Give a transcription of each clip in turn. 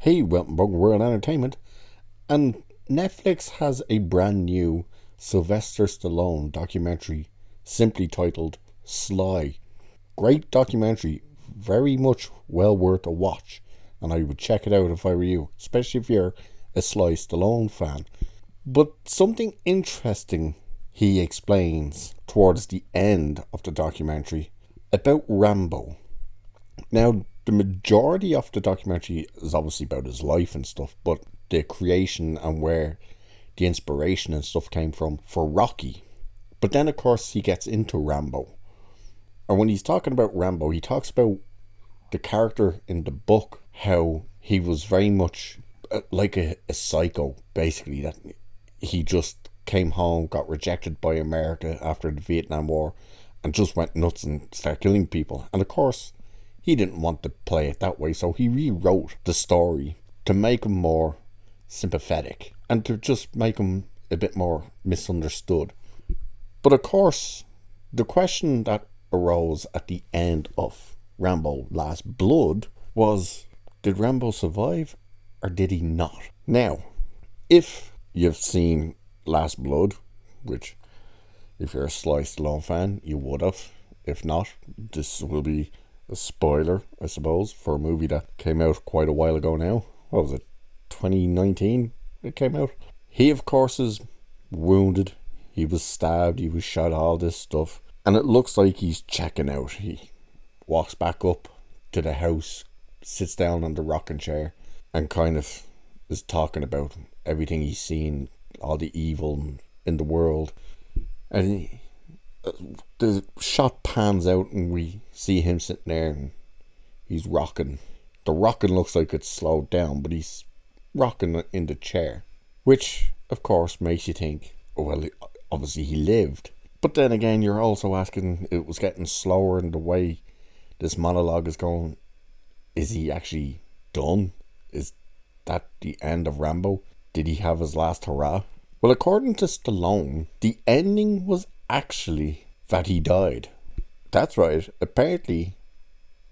Hey, welcome back to World Entertainment. And Netflix has a brand new Sylvester Stallone documentary simply titled Sly. Great documentary, very much well worth a watch. And I would check it out if I were you, especially if you're a Sly Stallone fan. But something interesting he explains towards the end of the documentary about Rambo. Now, the majority of the documentary is obviously about his life and stuff, but the creation and where the inspiration and stuff came from for Rocky. But then, of course, he gets into Rambo. And when he's talking about Rambo, he talks about the character in the book, how he was very much like a psycho, basically, that he just came home, got rejected by America after the Vietnam War, and just went nuts and started killing people. And of course, he didn't want to play it that way, so he rewrote the story to make him more sympathetic and to just make him a bit more misunderstood. But of course, the question that arose at the end of Rambo Last Blood was, did Rambo survive or did he not? Now, if you've seen Last Blood, which if you're a Sly Stallone fan, you would have. If not, this will be a spoiler, I suppose, for a movie that came out quite a while ago now. What was it? 2019 it came out. He, of course, is wounded. He was stabbed. He was shot, all this stuff. And it looks like he's checking out. He walks back up to the house, sits down on the rocking chair, and kind of is talking about everything he's seen, all the evil in the world. And the shot pans out and we see him sitting there and he's rocking. The rocking looks like it's slowed down, but he's rocking in the chair, which of course makes you think, oh, well, obviously he lived. But then again, you're also asking, it was getting slower in the way this monologue is going. Is he actually done? Is that the end of Rambo? Did he have his last hurrah? Well, according to Stallone, the ending was actually that he died. That's right. Apparently,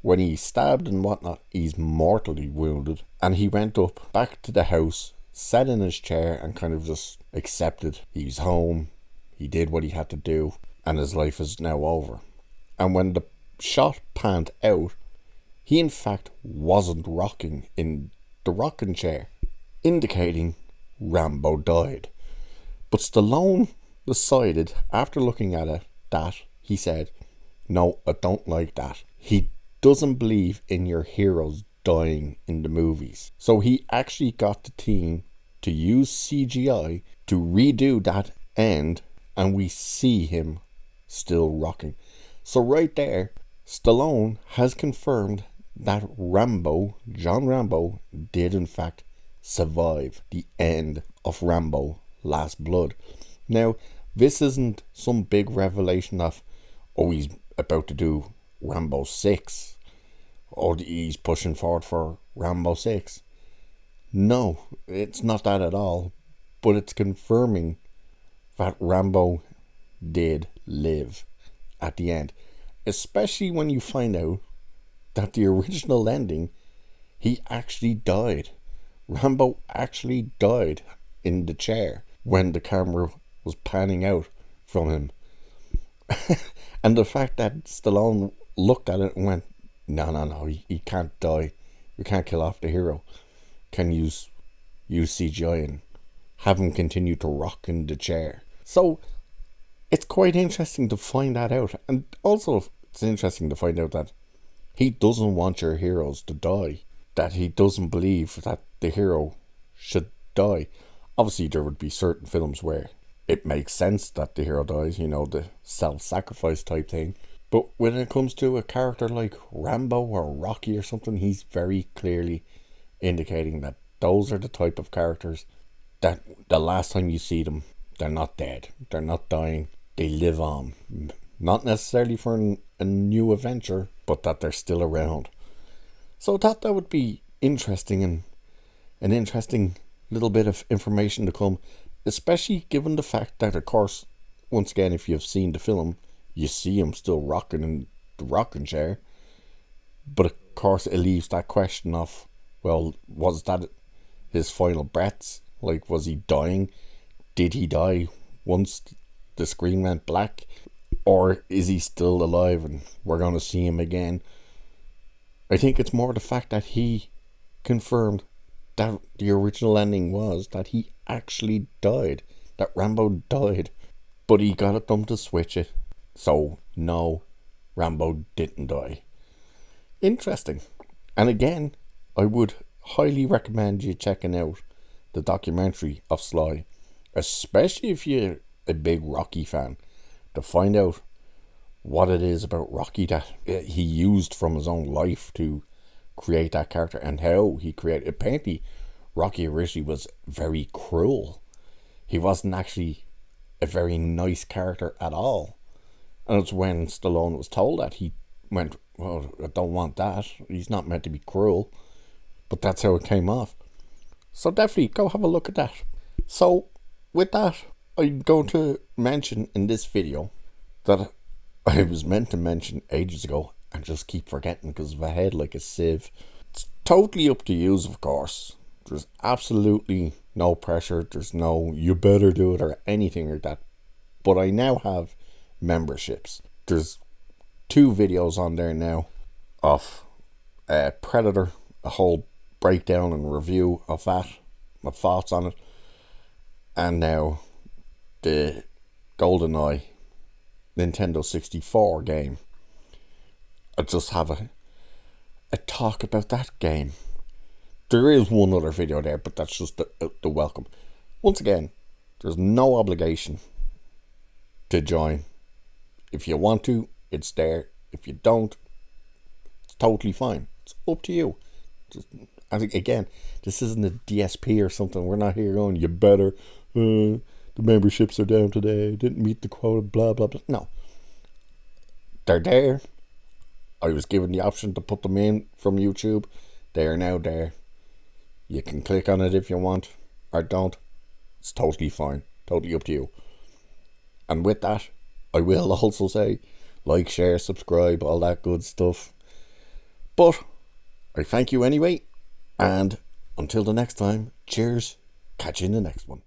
when he's stabbed and whatnot, he's mortally wounded. And he went up back to the house, sat in his chair and kind of just accepted he's home. He did what he had to do and his life is now over. And when the shot panned out, he in fact wasn't rocking in the rocking chair, indicating Rambo died. But Stallone decided, after looking at it, that he said, no, I don't like that. He doesn't believe in your heroes dying in the movies. So he actually got the team to use CGI to redo that end, and we see him still rocking. So right there, Stallone has confirmed that Rambo, John Rambo, did in fact survive the end of Rambo Last Blood. Now, this isn't some big revelation of, oh, he's about to do Rambo 6, or he's pushing forward for Rambo 6. No, it's not that at all, but it's confirming that Rambo did live at the end, especially when you find out that the original ending, he actually died. Rambo actually died in the chair when the camera was panning out from him. And the fact that Stallone looked at it and went, no, he can't die. You can't kill off the hero. Can use CGI and have him continue to rock in the chair. So it's quite interesting to find that out. And also it's interesting to find out that he doesn't want your heroes to die. That he doesn't believe that the hero should die. Obviously there would be certain films where it makes sense that the hero dies, you know, the self-sacrifice type thing. But when it comes to a character like Rambo or Rocky or something, he's very clearly indicating that those are the type of characters that the last time you see them, they're not dead. They're not dying. They live on. Not necessarily for a new adventure, but that they're still around. So I thought that would be interesting, and an interesting little bit of information to come, especially given the fact that, of course, once again, if you've seen the film, you see him still rocking in the rocking chair. But of course, it leaves that question of, Well, was that his final breaths? Like, was he dying? Did he die once the screen went black? Or is he still alive and we're going to see him again? I think it's more the fact that he confirmed that the original ending was that he actually died. That Rambo died. But he got them to switch it. So, no, Rambo didn't die. Interesting. And again, I would highly recommend you checking out the documentary of Sly, especially if you're a big Rocky fan, to find out what it is about Rocky that he used from his own life to create that character, and how he created. Apparently, Rocky originally was very cruel. He wasn't actually a very nice character at all. And it's when Stallone was told that, he went, well, I don't want that. He's not meant to be cruel. But that's how it came off. So definitely go have a look at that. So with that, I'm going to mention in this video that I was meant to mention ages ago and just keep forgetting because of a head like a sieve. It's totally up to you, of course. There's absolutely no pressure. There's no you better do it or anything like that. But I now have memberships. There's 2 videos on there now of Predator, a whole breakdown and review of that, my thoughts on it, and now the GoldenEye Nintendo 64 game. I just have a talk about that game. There is one other video there, but that's just the welcome. Once again, there's no obligation to join. If you want to, it's there. If you don't, it's totally fine. It's up to you. Just, I think, again, this isn't a DSP or something. We're not here going, you better, the memberships are down today, didn't meet the quota, blah, blah, blah. No. They're there. I was given the option to put them in from YouTube. They are now there. You can click on it if you want, or don't. It's totally fine. Totally up to you. And with that, I will also say, like, share, subscribe, all that good stuff. But I thank you anyway. And until the next time, cheers. Catch you in the next one.